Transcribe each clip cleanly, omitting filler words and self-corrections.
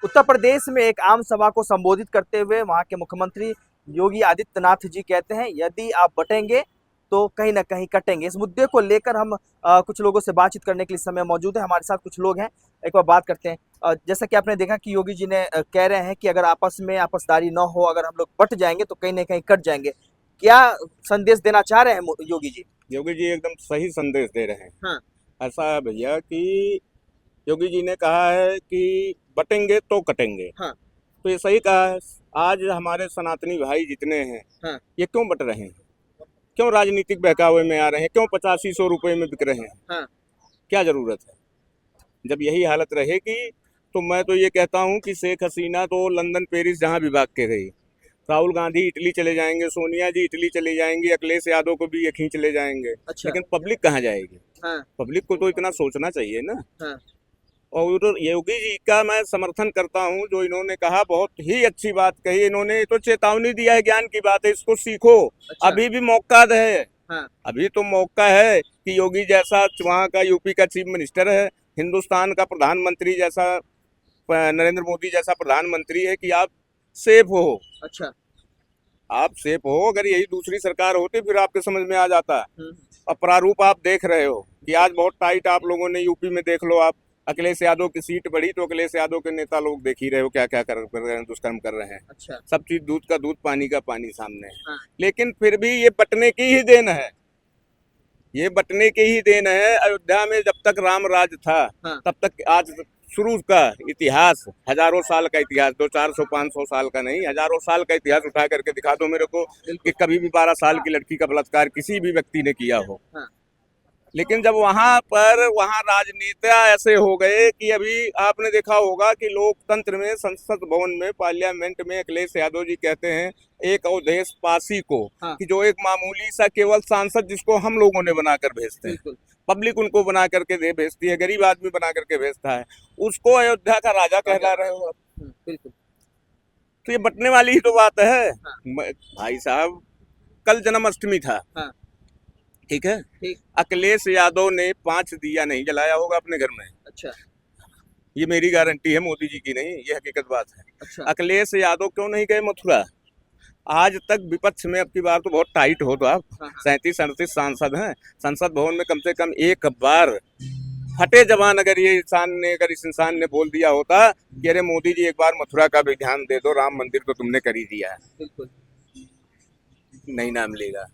उत्तर प्रदेश में एक आम सभा को संबोधित करते हुए वहां के मुख्यमंत्री योगी आदित्यनाथ जी कहते हैं, यदि आप बटेंगे तो कहीं ना कहीं कटेंगे। इस मुद्दे को लेकर हम कुछ लोगों से बातचीत करने के लिए समय मौजूद है। हमारे साथ कुछ लोग हैं, एक बार बात करते हैं। जैसा कि आपने देखा कि योगी जी ने कह रहे हैं कि अगर आपस में आपसदारी न हो, अगर हम लोग बट जाएंगे तो कहीं ना कहीं कट जाएंगे। क्या संदेश देना चाह रहे हैं योगी जी? योगी जी एकदम सही संदेश दे रहे हैं। हाँ। ऐसा है भैया कि योगी जी ने कहा है कि बटेंगे तो कटेंगे। हाँ। तो ये सही कहा है। आज हमारे सनातनी भाई जितने हैं, हाँ। ये क्यों बट रहे हैं? क्यों राजनीतिक बहकावे में आ रहे हैं? क्यों 8500 रुपए में बिक रहे हैं? हाँ। क्या जरूरत है? जब यही हालत रहेगी तो मैं तो ये कहता हूँ कि शेख हसीना तो लंदन पेरिस जहाँ भी भाग के रही, राहुल गांधी इटली चले जाएंगे, सोनिया जी इटली चले जाएंगी, अखिलेश यादव को भी यहीं चले जाएंगे। अच्छा। लेकिन पब्लिक कहाँ जाएगी? हाँ। पब्लिक को तो इतना सोचना चाहिए ना। हाँ। और योगी जी का मैं समर्थन करता हूं, जो इन्होंने कहा बहुत ही अच्छी बात कही। इन्होंने तो चेतावनी दिया है, ज्ञान की बात है, इसको सीखो। अच्छा। अभी भी मौका है। हाँ। अभी तो मौका है कि योगी जैसा वहाँ का यूपी का चीफ मिनिस्टर है, हिंदुस्तान का प्रधानमंत्री जैसा नरेंद्र मोदी जैसा प्रधानमंत्री है कि आप सेफ हो। अच्छा। आप सेफ हो। अगर यही दूसरी सरकार होती फिर आपके समझ में आ जाता। अब प्रारूप आप देख रहे हो कि आज बहुत टाइट आप लोगों ने यूपी में देख लो। आप अखिलेश यादव की सीट बढ़ी तो अखिलेश यादव के नेता लोग देख ही रहे हो क्या क्या कर रहे हैं, दुष्कर्म कर रहे हैं। अच्छा। सब चीज दूध का दूध पानी का पानी सामने है। हाँ। लेकिन फिर भी ये बटने की ही देन है। ये बटने की ही देन है। अयोध्या में जब तक राम राज था, हाँ। तब तक आज शुरू का इतिहास, हजारों साल का इतिहास, 200-400-500 साल का नहीं, हजारों साल का इतिहास उठा करके दिखा दो मेरे को कि कभी भी 12 साल की लड़की का बलात्कार किसी भी व्यक्ति ने किया हो। हाँ। लेकिन जब वहां राजनेता ऐसे हो गए कि अभी आपने देखा होगा कि लोकतंत्र में, संसद भवन में, पार्लियामेंट में अखिलेश यादव जी कहते हैं एक अवधेश पासी को, हाँ। कि जो एक मामूली सा केवल सांसद जिसको हम लोगों ने बनाकर भेजते हैं, पब्लिक उनको बना करके भेजती है, गरीब आदमी बना करके भेजता है, उसको अयोध्या का राजा कहला रहे हो। बिल्कुल। तो ये बटने वाली ही तो बात है। हाँ। भाई साहब, कल जन्माष्टमी था। हाँ। ठीक है। ठीक। अखिलेश यादव ने 5 दिया नहीं जलाया होगा अपने घर में। अच्छा। ये मेरी गारंटी है, मोदी जी की नहीं, ये हकीकत बात है। अच्छा। अखिलेश यादव क्यों नहीं गए मथुरा? आज तक विपक्ष में, अब की बार तो बहुत टाइट हो तो आप, हाँ। 37-38 सांसद हैं, संसद भवन में कम से कम एक बार फटे जवान अगर इस इंसान ने बोल दिया होता कि अरे मोदी जी एक बार मथुरा का भी ध्यान दे दो, राम मंदिर तो तुमने कर ही दिया है, बिल्कुल नहीं नाम लेगा।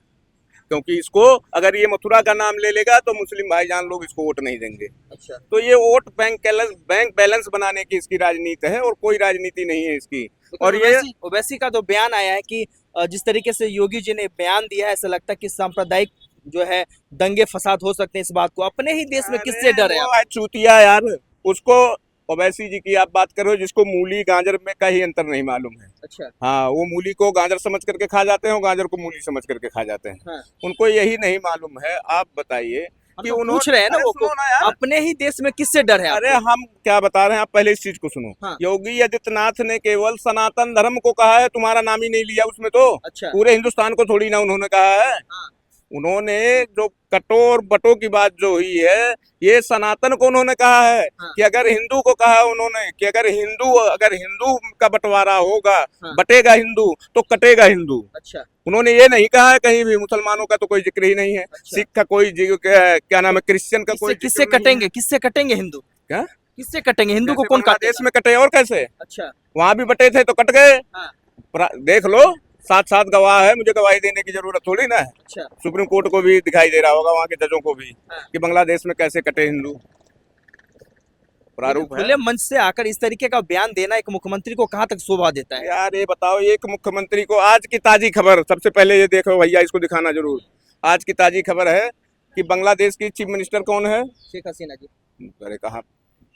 क्योंकि इसको अगर ये मथुरा का नाम ले लेगा तो मुस्लिम भाईजान लोग इसको वोट नहीं देंगे। अच्छा। तो ये वोट बैंक बैलेंस बनाने की इसकी राजनीति है और कोई राजनीति नहीं है इसकी। और ये ओवैसी का तो बयान आया है कि जिस तरीके से योगी जी ने बयान दिया है, ऐसा लगता है कि सांप्रदायिक जो है दंगे फसाद हो सकते हैं। इस बात को अपने ही देश में किससे डर है? चूतिया यार, उसको ओवैसी जी की आप बात करो जिसको मूली गाजर में का ही अंतर नहीं मालूम है। अच्छा। हाँ, वो मूली को गाजर समझ करके खा जाते हैं, गाजर को मूली समझ करके खा जाते हैं। हाँ। उनको यही नहीं मालूम है। आप बताइए कि तो पूछ रहे हैं ना वो को, अपने ही देश में किससे डर है? अरे हम क्या बता रहे हैं, आप पहले इस चीज को सुनो। हाँ। योगी आदित्यनाथ ने केवल सनातन धर्म को कहा है, तुम्हारा नाम ही नहीं लिया उसमें तो। अच्छा। पूरे हिंदुस्तान को थोड़ी ना उन्होंने कहा है। हाँ। उन्होंने जो कटो और बटो की बात जो हुई है, ये सनातन को उन्होंने कहा है। हाँ। कि अगर हिंदू को कहा उन्होंने कि अगर हिंदू का बंटवारा होगा, हाँ। बटेगा हिंदू तो कटेगा हिंदू। अच्छा। उन्होंने ये नहीं कहा है कहीं भी। मुसलमानों का तो कोई जिक्र ही नहीं है। अच्छा। सिख का कोई क्या नाम है, क्रिश्चियन का कोई किससे कटेंगे? किससे कटेंगे हिंदू? क्या किससे कटेंगे हिंदू को? कौन काटेगा? देश में कटे और कैसे? अच्छा। वहां भी बटे थे तो कट गए। हाँ। देख लो, 7 गवाह है, मुझे गवाही देने की जरूरत थोड़ी ना है। अच्छा। सुप्रीम कोर्ट को भी दिखाई दे रहा होगा, वहाँ के जजों को भी। हाँ। कि बांग्लादेश में कैसे कटे हिंदू। प्रारूप है। खुले मंच से आकर इस तरीके का बयान देना एक मुख्यमंत्री को कहाँ तक शोभा देता है? यार ये बताओ, एक मुख्यमंत्री को आज की ताजी खबर, सबसे पहले ये देखो भैया, इसको दिखाना जरूर। आज की ताजी खबर है कि बांग्लादेश की चीफ मिनिस्टर कौन है? शेख हसीना जी। अरे कहाँ,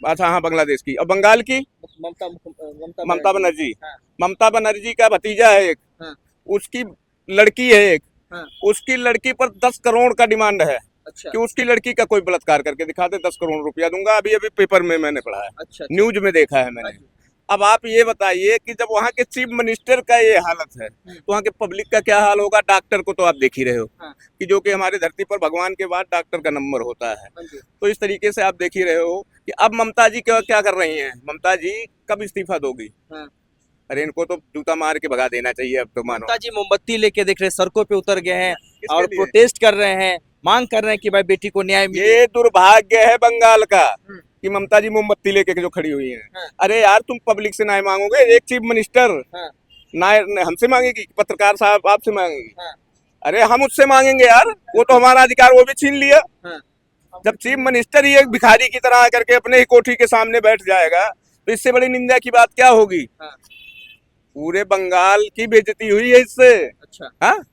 अच्छा हाँ, बांग्लादेश की। और बंगाल की ममता बनर्जी। हाँ। ममता बनर्जी का भतीजा है एक। हाँ। उसकी लड़की है एक। हाँ। उसकी लड़की पर 10 करोड़ का डिमांड है। अच्छा। कि उसकी लड़की का कोई बलात्कार करके दिखा दे, 10 करोड़ रुपया दूंगा। अभी अभी पेपर में मैंने पढ़ा है। अच्छा। न्यूज में देखा है मैंने। अब आप ये बताइए कि जब वहाँ के चीफ मिनिस्टर का ये हालत है तो वहाँ के पब्लिक का क्या हाल होगा? डॉक्टर को तो आप देख ही रहे हो। हाँ। कि जो कि हमारी धरती पर भगवान के बाद डॉक्टर का नंबर होता है। तो इस तरीके से आप देख ही रहे हो कि अब ममता जी क्या क्या कर रही हैं, ममता जी कब इस्तीफा दोगी। हाँ। अरे इनको तो जूता मार के भगा देना चाहिए अब तो मानो। ममता जी मोमबत्ती लेके देख रहे सड़कों पे उतर गए हैं किसके और लिए? प्रोटेस्ट कर रहे हैं, मांग कर रहे हैं कि भाई बेटी को न्याय मिले। ये दुर्भाग्य है बंगाल का हम्म। कि ममता जी मोमबत्ती लेके जो खड़ी हुई हैं। हाँ। अरे यार तुम पब्लिक से न्याय मांगोगे, एक चीफ मिनिस्टर हाँ। न्याय हमसे मांगेगी, पत्रकार साहब आपसे मांगेगी। हाँ। अरे हम उससे मांगेंगे यार, वो तो हमारा अधिकार वो भी छीन लिया। हाँ। जब चीफ मिनिस्टर ही एक भिखारी की तरह आकर के अपने ही कोठी के सामने बैठ जाएगा तो इससे बड़ी निंदा की बात क्या होगी। हाँ। पूरे बंगाल की बेइज्जती हुई है इससे। अच्छा। हाँ,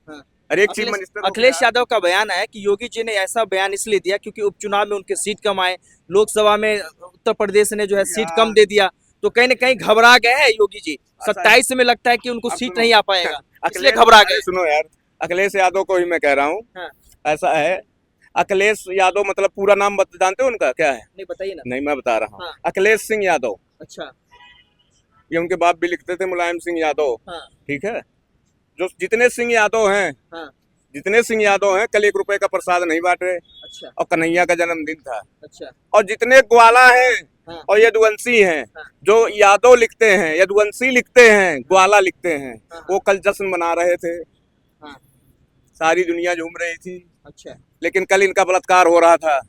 हाँ। अरे एक चीफ मिनिस्टर हो अखिलेश गया। यादव का बयान है कि योगी जी ने ऐसा बयान इसलिए दिया क्योंकि उपचुनाव में उनके सीट कम आए, लोकसभा में उत्तर प्रदेश ने जो है सीट कम दे दिया, तो कहीं ना कहीं घबरा गए हैं योगी जी। 27 में लगता है कि उनको अब सीट सुनो, नहीं आ पाएगा, इसलिए अखिलेश घबरा अरे गए। सुनो यार, अखिलेश यादव को ही मैं कह रहा हूँ। हाँ। ऐसा है, अखिलेश यादव मतलब पूरा नाम जानते हो उनका क्या है? नहीं बताइए ना। नहीं मैं बता रहा हूँ। हाँ। अखिलेश सिंह यादव, अच्छा। ये उनके बाप भी लिखते थे मुलायम सिंह यादव। हाँ। ठीक है, जो जितने सिंह यादव हैं, हाँ। जितने सिंह यादव हैं कल 1 रुपए का प्रसाद नहीं बांटे। अच्छा। और कन्हैया का जन्मदिन था। अच्छा। और जितने ग्वाला हैं हाँ। और यदुवंशी हैं, हाँ। जो यादव लिखते हैं, यदुवंशी लिखते हैं, ग्वाला लिखते हैं, हाँ। वो कल जश्न मना रहे थे। हाँ। सारी दुनिया झूम रही थी, अच्छा। लेकिन कल इनका बलात्कार हो रहा था।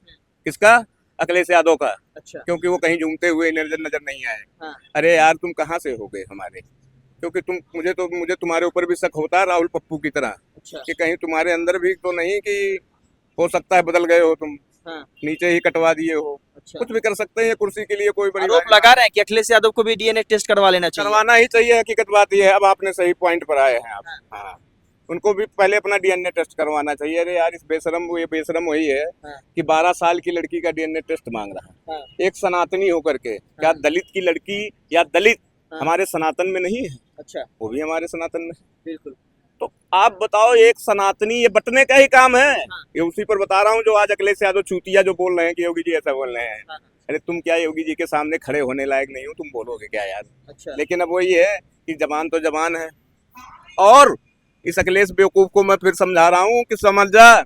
किसका? अखिलेश यादव का। अच्छा। क्योंकि वो कहीं झूमते हुए नजर नहीं आए। हाँ। अरे यार तुम कहाँ से हो गए हमारे, क्योंकि मुझे तुम्हारे ऊपर भी शक होता है राहुल पप्पू की तरह, अच्छा। कि कहीं तुम्हारे अंदर भी तो नहीं कि हो सकता है बदल गए हो तुम, हाँ। नीचे ही कटवा दिए हो। अच्छा। कुछ भी कर सकते हैं कुर्सी के लिए, कोई बड़ी आरोप भारी लगा रहे हैं कि अखिलेश यादव को भी डीएनए टेस्ट करवा लेना चाहिए। करवाना ही चाहिए। हकीकत बात यह है, अब आपने सही पॉइंट पर आए हैं आप। हाँ, उनको भी पहले अपना डीएनए टेस्ट करवाना चाहिए। अरे यार इस ये बेशरम वही है हाँ। कि 12 साल की लड़की का डीएनए टेस्ट मांग रहा है। हाँ। एक सनातनी होकर के, क्या हाँ। दलित की लड़की या दलित हाँ। हमारे सनातन में नहीं है? अच्छा। वो भी हमारे सनातन में है। बिल्कुल। तो आप बताओ, एक सनातनी, ये बटने का ही काम है। हाँ। ये उसी पर बता रहा हूँ जो आज अखिलेश यादव चूतिया जो बोल रहे हैं कि योगी जी ऐसा बोल रहे हैं। हाँ। अरे तुम क्या योगी जी के सामने खड़े होने लायक नहीं हो, तुम बोलोगे क्या यार। अच्छा। लेकिन अब वही है कि जबान तो जबान है। और इस अखिलेश बेवकूफ को मैं फिर समझा रहा हूँ कि समझ जा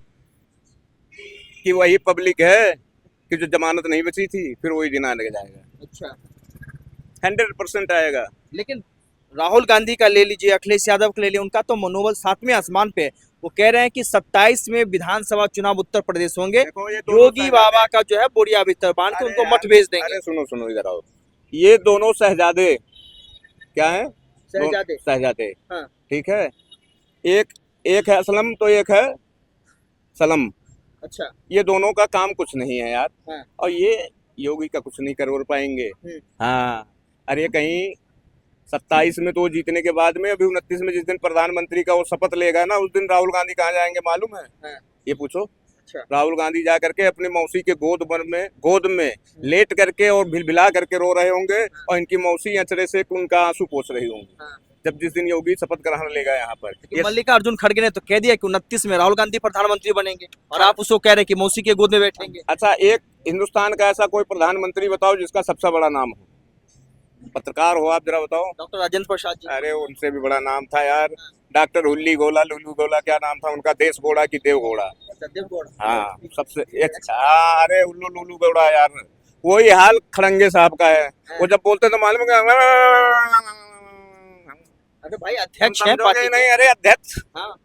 कि वही पब्लिक है कि जो जमानत नहीं बची थी, फिर वही दिन आने जाएगा। अच्छा। 100% आएगा। लेकिन राहुल गांधी का ले लीजिए, अखिलेश यादव का ले लीजिए, उनका तो मनोबल 7वें आसमान पे है। वो कह रहे हैं कि 27 में विधानसभा चुनाव उत्तर प्रदेश होंगे, देखो ये दोनों योगी बाबा का जो है बोरिया भीतर बांध के अरे उनको यार, मठ भेज देंगे। अरे सुनो सुनो इधर आओ, ये दोनों शहजादे क्या है? शहजादे। शहजादे। हाँ। ठीक है, एक एक है असलम तो एक है सलम। अच्छा। ये दोनों का काम कुछ नहीं है यार। हाँ। और ये योगी का कुछ नहीं कर पाएंगे। हाँ, अरे कहीं 27 में तो वो जीतने के बाद में, अभी 29 में जिस दिन प्रधानमंत्री का वो शपथ लेगा ना, उस दिन राहुल गांधी कहाँ जाएंगे मालूम है? हाँ। ये पूछो। अच्छा। राहुल गांधी जा करके अपनी मौसी के गोद में लेट करके और भिलभिला करके रो रहे होंगे, और इनकी मौसी अचरे से उनका आंसू पोंछ रही होंगी। हाँ। जब जिस दिन योगी शपथ ग्रहण लेगा यहाँ पर। ये मल्लिकार्जुन खड़गे ने तो कह दिया कि 29 में राहुल गांधी प्रधानमंत्री बनेंगे, और आप उसको कह रहे हैं कि मौसी के गोद में बैठेंगे। अच्छा, एक हिंदुस्तान का ऐसा कोई प्रधानमंत्री बताओ जिसका सबसे बड़ा नाम हो, पत्रकार हो आप, जरा बताओ। डॉक्टर राजेंद्र प्रसाद जी। अरे उनसे भी बड़ा नाम था यार, डॉक्टर हुल्ली गोला, लुलू गोला, क्या नाम था उनका, देश घोड़ा की देव घोड़ा। हाँ सबसे अरे उल्लू लुलू गौड़ा यार, वही हाल खड़ंगे साहब का है। वो जब बोलते तो मालूम है। अरे भाई अध्यक्ष हैं पार्टी नहीं, अरे अध्यक्ष। हाँ।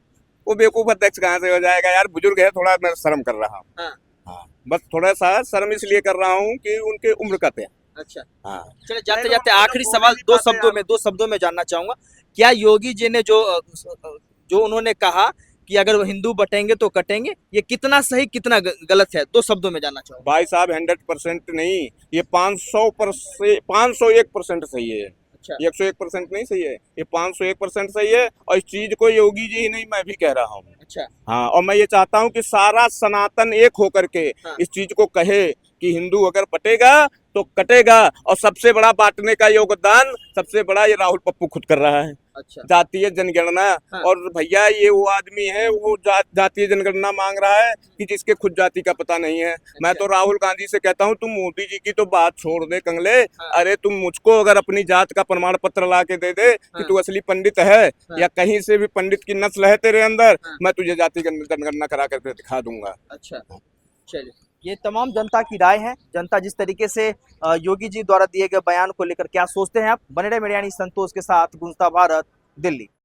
वो बेवकूफ अध्यक्ष कहाँ से हो जाएगा यार, बुजुर्ग है, थोड़ा मैं शर्म कर रहा हूँ। हाँ। हाँ, बस थोड़ा सा शर्म इसलिए कर रहा हूँ कि उनके उम्र का थे। अच्छा। हाँ, चलिए जाते जाते आखिरी सवाल दो शब्दों में जानना चाहूंगा, क्या योगी जी ने जो उन्होंने कहा कि अगर वो हिंदू बटेंगे तो कटेंगे, ये कितना सही कितना गलत है, 2 शब्दों में जानना चाहूंगा। भाई साहब 100% नहीं, ये 501% सही है। अच्छा। 101% नहीं सही है, ये 501% सही है। और इस चीज को योगी जी ही नहीं, मैं भी कह रहा हूँ। अच्छा। हाँ, और मैं ये चाहता हूँ कि सारा सनातन एक होकर के हाँ। इस चीज को कहे कि हिंदू अगर बटेगा तो कटेगा। और सबसे बड़ा बांटने का योगदान सबसे बड़ा ये राहुल पप्पू खुद कर रहा है। अच्छा। जातीय जनगणना। हाँ। और भैया ये वो आदमी है, वो जातीय जनगणना मांग रहा है कि जिसके खुद जाति का पता नहीं है। मैं तो राहुल गांधी से कहता हूँ, तुम मोदी जी की तो बात छोड़ दे कंगले। हाँ। अरे तुम मुझको अगर अपनी जात का प्रमाण पत्र ला के दे दे कि हाँ। तू असली पंडित है, हाँ। या कहीं से भी पंडित की नस्ल है तेरे अंदर, हाँ। मैं तुझे जाति जनगणना करा करके दिखा दूंगा। अच्छा। चलिए। ये तमाम जनता की राय है। जनता जिस तरीके से योगी जी द्वारा दिए गए बयान को लेकर क्या सोचते हैं आप? बने रहे मीडिया न्यूज़ संतोष के साथ, गुंजता भारत, दिल्ली।